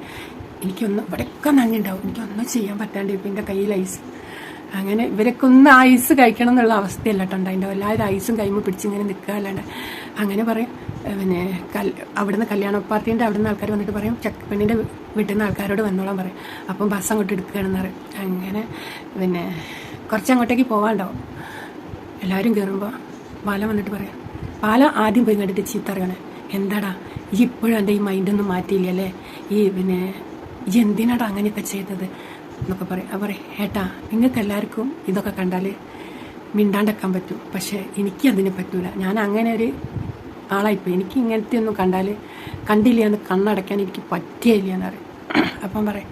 എനിക്കൊന്നും ഇവിടെയൊക്കെ നഞ്ഞുണ്ടാവും. എനിക്കൊന്നും ചെയ്യാൻ പറ്റാണ്ട് ഇപ്പം എൻ്റെ കയ്യിൽ ഐസ്. അങ്ങനെ ഇവരൊക്കെ ഒന്ന് ഐസ് കഴിക്കണം എന്നുള്ള അവസ്ഥയല്ല കേട്ടോ ഉണ്ടായിണ്ടാവും. എല്ലാവരും ഐസും കൈമ പിടിച്ചിങ്ങനെ നിൽക്കുക അല്ലാണ്ട്. അങ്ങനെ പറയും പിന്നെ അവിടുന്ന് കല്യാണ പാർട്ടീൻ്റെ അവിടുന്ന് ആൾക്കാർ വന്നിട്ട് പറയും പെണ്ണിൻ്റെ വീട്ടിൽ നിന്ന് ആൾക്കാരോട് വന്നോളാൻ പറയും. അപ്പം ബസ് അങ്ങോട്ട് എടുക്കുകയാണെന്ന് പറയും. അങ്ങനെ പിന്നെ കുറച്ചങ്ങോട്ടേക്ക് പോകാണ്ടാവും. എല്ലാവരും കയറുമ്പോൾ പാല വന്നിട്ട് പറയാം. പാല ആദ്യം പോയി കണ്ടിട്ട് ചീത്ത അറിയണേ എന്താടാ ഈ ഇപ്പോഴും എൻ്റെ ഈ മൈൻഡൊന്നും മാറ്റിയില്ലല്ലേ, ഈ പിന്നെ ഈ എന്തിനാടാ അങ്ങനെയൊക്കെ ചെയ്തത് എന്നൊക്കെ പറയും. ഏട്ടാ നിങ്ങൾക്ക് എല്ലാവർക്കും ഇതൊക്കെ കണ്ടാൽ മിണ്ടാണ്ടെക്കാൻ പറ്റും, പക്ഷേ എനിക്ക് അതിന് പറ്റൂല. ഞാൻ അങ്ങനെ ഒരു ആളായിപ്പോയി. എനിക്ക് ഇങ്ങനത്തെ ഒന്നും കണ്ടില്ല എന്ന് കണ്ണടയ്ക്കാൻ എനിക്ക് പറ്റിയില്ല എന്ന് പറയും. അപ്പം പറയും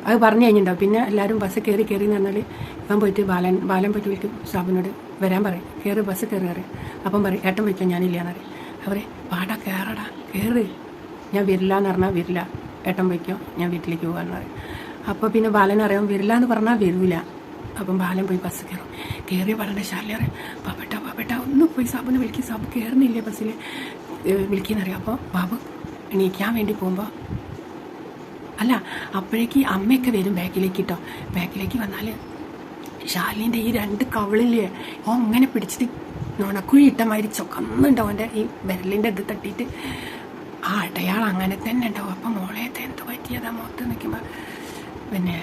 അത് പറഞ്ഞു കഴിഞ്ഞിട്ടുണ്ടാവും. പിന്നെ എല്ലാവരും ബസ് കയറി എന്ന് പറഞ്ഞാൽ ഇപ്പം പോയിട്ട് ബാലൻ പോയിട്ട് വിളിക്കും സാബിനോട് വരാൻ പറയും. ബസ് കയറി. അപ്പം പറയും ഏട്ടൻ വയ്ക്കാൻ ഞാനില്ല എന്ന് പറയും. അവരെ പാടാ കയറ് ഞാൻ വരില്ല എന്ന് പറഞ്ഞാൽ വരില്ല, ഏട്ടൻ വയ്ക്കോ ഞാൻ വീട്ടിലേക്ക് പോകാമെന്ന് പറയും. അപ്പോൾ പിന്നെ ബാലനറിയാം വരില്ല എന്ന് പറഞ്ഞാൽ വരില്ല. അപ്പം ബാലൻ പോയി ബസ് കയറി വളരെ ശാലി അറിയാം. പാപ്പേട്ട ഒന്ന് പോയി സാബിനെ വിളിക്കും. സാബ് കയറുന്നില്ലേ ബസ്സിൽ വിളിക്കുന്നറിയാം. അപ്പോൾ ബാബു എണീക്കാൻ വേണ്ടി പോകുമ്പോൾ അല്ല അപ്പോഴേക്ക് അമ്മയൊക്കെ വരും ബാക്കിലേക്ക് വന്നാൽ ഷാലിൻ്റെ ഈ 2 കവിളില്ലേ അങ്ങനെ പിടിച്ചിട്ട് നുണക്കുഴി ഇട്ട മാതിരി ചൊക്കന്നുണ്ടാവും. എൻ്റെ ഈ വിരലിൻ്റെ ഇത് തട്ടിയിട്ട് ആ അടയാളം അങ്ങനെ തന്നെ ഉണ്ടാവും. അപ്പം മോളേത്തെ എന്ത് പറ്റിയതാ മുഖത്ത് നിൽക്കുമ്പോൾ പിന്നെ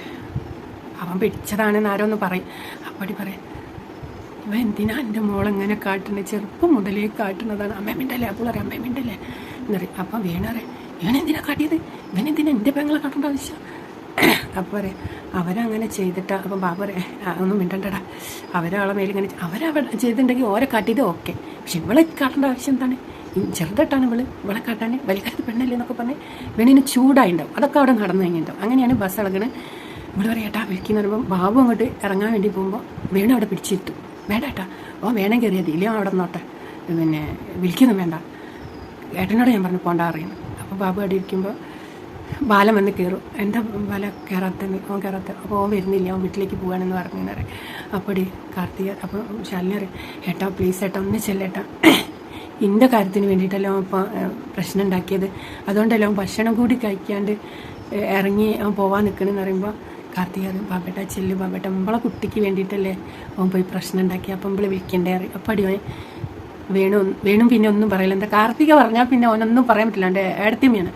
അവൻ പിടിച്ചതാണെന്ന് ആരോ ഒന്ന് പറയും. അപ്പടി പറയും ഇവ എന്തിനാ എൻ്റെ മോളെങ്ങനെ കാട്ടുന്നത്, ചെറുപ്പം മുതലേ കാട്ടുന്നതാണ്. അമ്മേമിണ്ടല്ലേ അപ്പോൾ അറിയാം അമ്മേമിണ്ടല്ലേ എന്നറിയും. അപ്പം വീണറിയാം ഇവനെന്തിനാ കാട്ടിയത്, ഇവനെന്തിനാ എൻ്റെ പെങ്ങളെ കാട്ടേണ്ട ആവശ്യം. അപ്പോൾ പറയാം അവരങ്ങനെ ചെയ്തിട്ടാ. അപ്പം ബാബു പറയാം ഒന്നും മിണ്ടണ്ടടാ, അവരാളെ മേലിങ്ങനെ അവരവിടെ ചെയ്തിട്ടുണ്ടെങ്കിൽ ഓരെ കാട്ടിയത് ഓക്കെ, പക്ഷെ ഇവളെ കാട്ടേണ്ട ആവശ്യം എന്താണ്, ചെറുതായിട്ടാണ് ഇവളെ കാട്ടാൻ വലിക്കാത്ത പെണ്ണല്ലേ എന്നൊക്കെ പറഞ്ഞ് ഇവനിന് ചൂടായിട്ടുണ്ടാവും. അതൊക്കെ അവിടെ നടന്നു കഴിഞ്ഞിട്ടുണ്ടാവും. അങ്ങനെയാണ് ബസ് ഇളകണത്. ഇവിടെ പറയാം ഏട്ടാ വിളിക്കുന്ന പറയുമ്പോൾ ബാബു അങ്ങോട്ട് ഇറങ്ങാൻ വേണ്ടി പോകുമ്പോൾ വേണം അവിടെ പിടിച്ചിട്ടു. വേണ്ട ഏട്ടാ വേണം കയറിയത് ഇല്ല അവിടെ നിന്നോട്ടെ, പിന്നെ വിളിക്കൊന്നും വേണ്ട, ഏട്ടനോട് ഞാൻ പറഞ്ഞു പോണ്ട അറിയുന്നു. അപ്പോൾ ബാബു അവിടെ ഇരിക്കുമ്പോൾ ബാലൻ വന്ന് കയറും. എന്താ ബാല കയറാത്ത അപ്പോൾ ഓൻ വരുന്നില്ല, അവൻ വീട്ടിലേക്ക് പോകാനെന്ന് പറഞ്ഞു പറയും. അപ്പോൾ കാർത്തിക അപ്പോൾ ശാലിനി പറയും ഏട്ടാ പ്ലീസ് ഏട്ടാ ഒന്ന് ചെല്ലേട്ടാ, ഇൻ്റെ കാര്യത്തിന് വേണ്ടിയിട്ടല്ലോ അപ്പോൾ പ്രശ്നം ഉണ്ടാക്കിയത്, അതുകൊണ്ടല്ലോ അവൻ ഭക്ഷണം കൂടി കഴിക്കാണ്ട് ഇറങ്ങി അവൻ പോകാൻ നിൽക്കണമെന്ന് പറയുമ്പോൾ കാർത്തിക പറയും ബാബേട്ട ചെല്ലു ബാബേട്ട നമ്മളെ കുട്ടിക്ക് വേണ്ടിയിട്ടല്ലേ അവൻ പോയി പ്രശ്നം ഉണ്ടാക്കി, അപ്പം നമ്മൾ വിളിക്കണ്ടേ അറിയും. അപ്പം അടി വേണും പിന്നെ ഒന്നും പറയില്ല. എന്താ കാർത്തിക പറഞ്ഞാൽ പിന്നെ അവനൊന്നും പറയാൻ പറ്റില്ല, എൻ്റെ ഏടത്തിയമ്മയാണ്.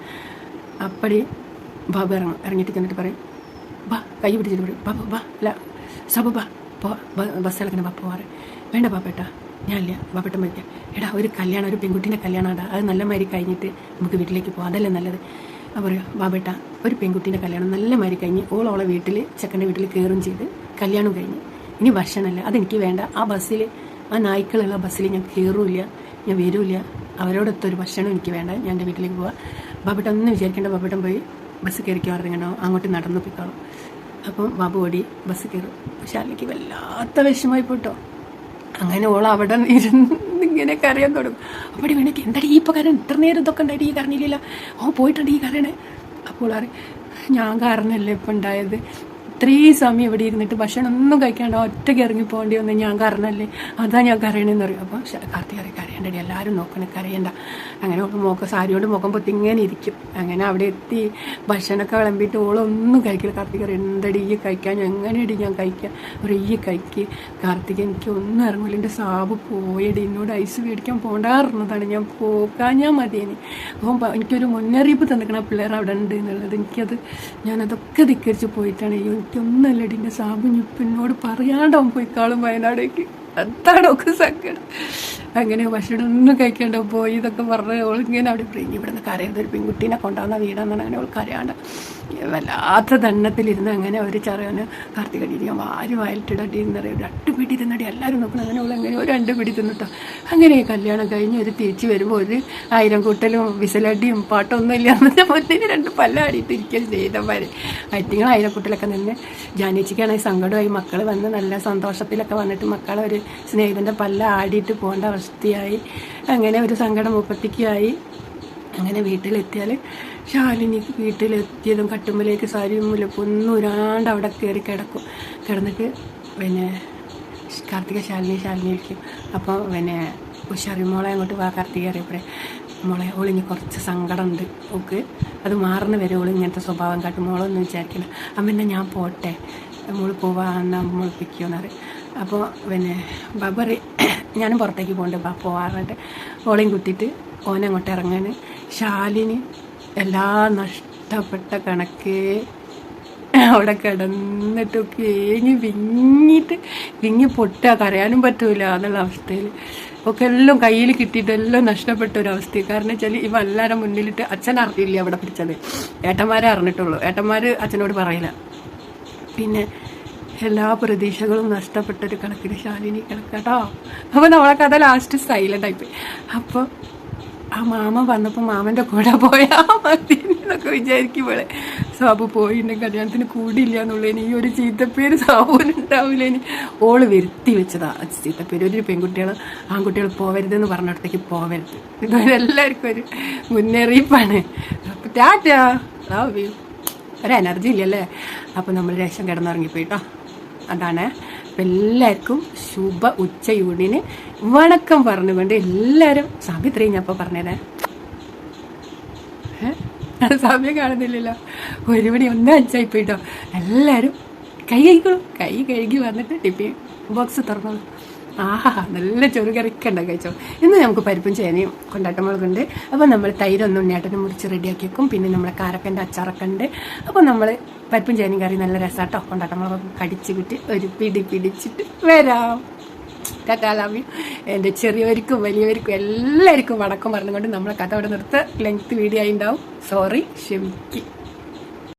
അപ്പടി ബാബു ഇറങ്ങിയിട്ട് ചെന്നിട്ട് പറയും ബാ കൈ പിടിച്ചിട്ട് പറയും ബാബു ബാ അല്ല സബു ബാ ബസ് ഇളക്കണ ബാപ്പ പറയും വേണ്ട ബാപ്പേട്ട ഞാനില്ല ബാപ്പേട്ടൻ വയ്ക്കാം. എടാ ഒരു കല്യാണം ഒരു പെൺകുട്ടീൻ്റെ കല്യാണമാണ്, അത് നല്ല മാതിരി കഴിഞ്ഞിട്ട് നമുക്ക് വീട്ടിലേക്ക് പോകാം, അതല്ലേ നല്ലത്. അപ്പോൾ പറയും ബാബേട്ട ഒരു പെൺകുട്ടീൻ്റെ കല്യാണം നല്ല മാതിരി കഴിഞ്ഞ് ഓളോളെ വീട്ടിൽ ചെക്കൻ്റെ വീട്ടിൽ കയറും ചെയ്ത് കല്യാണം കഴിഞ്ഞ് ഇനി ഭക്ഷണമല്ല അതെനിക്ക് വേണ്ട. ആ ബസ്സിൽ ആ നായ്ക്കളുള്ള ബസ്സിൽ ഞാൻ കയറില്ല, ഞാൻ വരില്ല, അവരോടൊത്തൊരു ഭക്ഷണം എനിക്ക് വേണ്ട, ഞാൻ എൻ്റെ വീട്ടിലേക്ക് പോവാം. ബാബേട്ടൻ ഒന്നും വിചാരിക്കേണ്ട, ബാബേട്ടൻ പോയി ബസ് കയറിക്കോ ഇറങ്ങണോ അങ്ങോട്ട് നടന്നു പോയിക്കോളും. അപ്പം ബാബു ഓടി ബസ് കയറും. പക്ഷെ അല്ലെങ്കിൽ വല്ലാത്ത വിഷമമായി പോട്ടോ. അങ്ങനെ ഓൾ അവിടെ ഇരുന്ന് ഇങ്ങനെ കരയാൻ തുടങ്ങും. അവിടെ വേണമെങ്കിൽ എന്തായാലും ഈ ഇപ്പോൾ കരൺ ഇത്ര നേരം ഇതൊക്കെ ഉണ്ടായിട്ട് ഈ കരണില്ല, ഓ പോയിട്ടുണ്ട് ഈ കരണ്. അപ്പോൾ അറിയാം ഞാൻ കാരണമല്ലേ ഇപ്പം ഉണ്ടായത്, ഇത്രയും സമയം ഇവിടെ ഇരുന്നിട്ട് ഭക്ഷണം ഒന്നും കഴിക്കാണ്ട് ഒറ്റയ്ക്ക് ഇറങ്ങി പോകേണ്ടി വന്ന് ഞാൻ കാരണമല്ലേ, അതാ ഞാൻ കരയണമെന്ന് പറയും. അപ്പം കാർത്തിക കരയണ്ടടി, എല്ലാവരും നോക്കണേ, കരയണ്ട. അങ്ങനെ മോക്ക സാരിയോട് മുഖം പൊത്തിങ്ങനെ ഇരിക്കും. അങ്ങനെ അവിടെ എത്തി ഭക്ഷണമൊക്കെ വിളമ്പിയിട്ട് ഓളൊന്നും കഴിക്കില്ല. കാർത്തിക എന്തടി ഈ കഴിക്കാൻ, എങ്ങനെയടി ഞാൻ കഴിക്കാം, ഒരു ഈ കഴിക്ക്. കാർത്തിക എനിക്ക് ഒന്നും ഇറങ്ങില്ല, എൻ്റെ സാബ് പോയടി, എന്നോട് ഐസ് മേടിക്കാൻ പോകാറുന്നതാണ്, ഞാൻ പോകാഞ്ഞാൽ മതിയേനി. അപ്പം എനിക്കൊരു മുന്നറിയിപ്പ് തന്നിക്കണം പിള്ളേർ അവിടെ ഉണ്ട് എന്നുള്ളത്. ഞാനതൊക്കെ ധിക്കരിച്ച് പോയിട്ടാണ്. എനിക്കൊന്നല്ലടി, എൻ്റെ സാബു ഇപ്പം എന്നോട് പറയാണ്ടാവും പോയിക്കാളും വയനാടേക്ക്. അതാണ് ഒക്കെ സങ്കടം. അങ്ങനെ ഭക്ഷണം ഒന്നും കഴിക്കാണ്ട് പോയി ഇതൊക്കെ പറഞ്ഞ് ഓളിങ്ങനെ അവിടെ പ്രിഞ്ഞ് ഇവിടുന്ന് കരയുന്നത് ഒരു പെൺകുട്ടീനെ കൊണ്ടുവന്ന വീടാന്നാണ്. അങ്ങനെ അവൾ കരയാണ്ട് വല്ലാത്ത ദണ്ണത്തിലിരുന്ന് അങ്ങനെ ഒരു ചെറിയന് കാർത്തികടി ഞാൻ വായിലിട്ടിടടി എന്ന് പറയും. 2 പിടി തിന്നടി എല്ലാവരും നോക്കണം. അങ്ങനെ അവൾ അങ്ങനെ ഒരു 2 പിടി തിന്നിട്ടോ. അങ്ങനെ കല്യാണം കഴിഞ്ഞ് ഒരു തിരിച്ച് വരുമ്പോൾ ഒരു 1000 കൂട്ടലും വിസലടിയും പാട്ടൊന്നും ഇല്ല എന്നിട്ട് മുന്നിൽ 2 പല്ലാടിയിട്ട് ഇരിക്കുകയും ചെയ്തമാര് അറ്റിങ്ങൾ 1000 കൂട്ടലൊക്കെ നിന്ന്. ജാനേച്ചിക്കാണെങ്കിൽ സങ്കടമായി. മക്കൾ വന്ന് നല്ല സന്തോഷത്തിലൊക്കെ വന്നിട്ട് മക്കളെ ഒരു സ്നേഹിതൻ്റെ പല്ല ആടിയിട്ട് പോകേണ്ട അവസ്ഥയായി. അങ്ങനെ ഒരു സങ്കടം മുപ്പത്തിക്കായി. അങ്ങനെ വീട്ടിലെത്തിയാൽ ശാലിനിക്ക് വീട്ടിലെത്തിയതും കട്ടുമ്പലേക്ക് സാരിയും മുല്ലപ്പൊന്നും ഉരാണ്ട് അവിടെ കയറി കിടന്നിട്ട് പിന്നെ കാർത്തിക ശാലിനി വിളിക്കും. അപ്പോൾ പിന്നെ ഉഷാറി മോളെ അങ്ങോട്ട് വാ കാർത്തിക അറിയപ്പോഴേ മോളെ ഒളിഞ്ഞ് കുറച്ച് സങ്കടമുണ്ട് ഓക്ക്, അത് മാറുന്ന വരെ ഓള് ഇങ്ങനത്തെ സ്വഭാവം കാട്ടും. മോളൊന്നും വിചാരിക്കില്ല. അമ്മ ഞാൻ പോട്ടെ, മോള് പോവാന്ന് മുളിപ്പിക്കുമെന്ന് പറയും. അപ്പോൾ പിന്നെ ബാബറി ഞാനും പുറത്തേക്ക് പോകണ്ടേ പോവാറുണ്ട്. ഓളെയും കുത്തിയിട്ട് ഓനങ്ങോട്ട് ഇറങ്ങാൻ. ശാലിനി എല്ലാം നഷ്ടപ്പെട്ട കണക്ക് അവിടെ കിടന്നിട്ടൊക്കെ വിങ്ങി പൊട്ടുക, കരയാനും പറ്റൂല എന്നുള്ള അവസ്ഥയിൽ ഒക്കെ എല്ലാം കയ്യിൽ കിട്ടിയിട്ട് എല്ലാം നഷ്ടപ്പെട്ട ഒരവസ്ഥ. കാരണം വെച്ചാൽ ഇവ എല്ലാവരും മുന്നിലിട്ട് അച്ഛൻ അറിയില്ല അവിടെ പിടിച്ചത്, ഏട്ടന്മാരെ അറിഞ്ഞിട്ടുള്ളൂ. ഏട്ടന്മാർ അച്ഛനോട് പറയില്ല. പിന്നെ എല്ലാ പ്രതീക്ഷകളും നഷ്ടപ്പെട്ടൊരു കണക്കിന് ശാലിനി കിടക്കാട്ടോ. അപ്പോൾ നമ്മളെ കഥ ലാസ്റ്റ് സൈലൻ്റ് ആയിപ്പോയി. അപ്പോൾ ആ മാമ വന്നപ്പോൾ മാമൻ്റെ കൂടെ പോയാൽ മതി എന്നൊക്കെ വിചാരിക്കുമ്പോളെ സാബു പോയിൻ്റെ കല്യാണത്തിന് കൂടിയില്ല എന്നുള്ളതിന് ഈ ഒരു ചീത്തപ്പേര് സാബുവിനുണ്ടാവില്ല. ഇനി ഓള് വരുത്തി വെച്ചതാ ചീത്തപ്പേര്. ഒരു ആൺകുട്ടികൾ പോവരുതെന്ന് പറഞ്ഞിടത്തേക്ക് പോവരുത്. ഇതെല്ലാവർക്കും ഒരു മുന്നറിയിപ്പാണ്. അപ്പോൾ ടാറ്റാ, ലവ് യു. ഒരു എനർജി ഇല്ലല്ലേ. അപ്പോൾ നമ്മൾ രേഷം കിടന്നിറങ്ങിപ്പോയിട്ടോ. അതാണ്. അപ്പം എല്ലാവർക്കും ശുഭ ഉച്ചയൂണിന് വണക്കം പറഞ്ഞുകൊണ്ട് എല്ലാവരും സാബിത്രി ഞാൻ അപ്പോൾ പറഞ്ഞതേ സമയം കാണുന്നില്ലല്ലോ, 1 മണി 1:05 പോയിട്ടോ. എല്ലാവരും കൈ കഴുകി വന്നിട്ട് ടിഫിൻ ബോക്സ് തുറന്നോളൂ. ആഹാ നല്ല ചൊറുകറിക്കണ്ട കഴിച്ചോ. ഇന്ന് നമുക്ക് പരിപ്പും ചേനയും കൊണ്ടാട്ടമുളകുണ്ട്. അപ്പോൾ നമ്മൾ തൈരൊന്നും ഉണ്ണിയാട്ടനും മുറിച്ച് റെഡിയാക്കി വെക്കും. പിന്നെ നമ്മളെ കാരക്കൻ്റെ അച്ചാറൊക്കെ ഉണ്ട്. അപ്പോൾ നമ്മൾ പരിപ്പും ചേനയും കറി നല്ല രസമാട്ടോ. കൊണ്ടാട്ടമുളകൊക്കെ കടിച്ച് കിട്ടി ഒരു പിടിച്ചിട്ട് വരാം. ടാറ്റാ. എൻ്റെ ചെറിയവർക്കും വലിയവർക്കും എല്ലാവർക്കും വണക്കം പറഞ്ഞുകൊണ്ട് നമ്മളെ കഥ അവിടെ നിർത്ത്. ലെങ്ത് വീഡിയോ ആയി ഉണ്ടാവും. സോറി, ക്ഷമിക്ക്.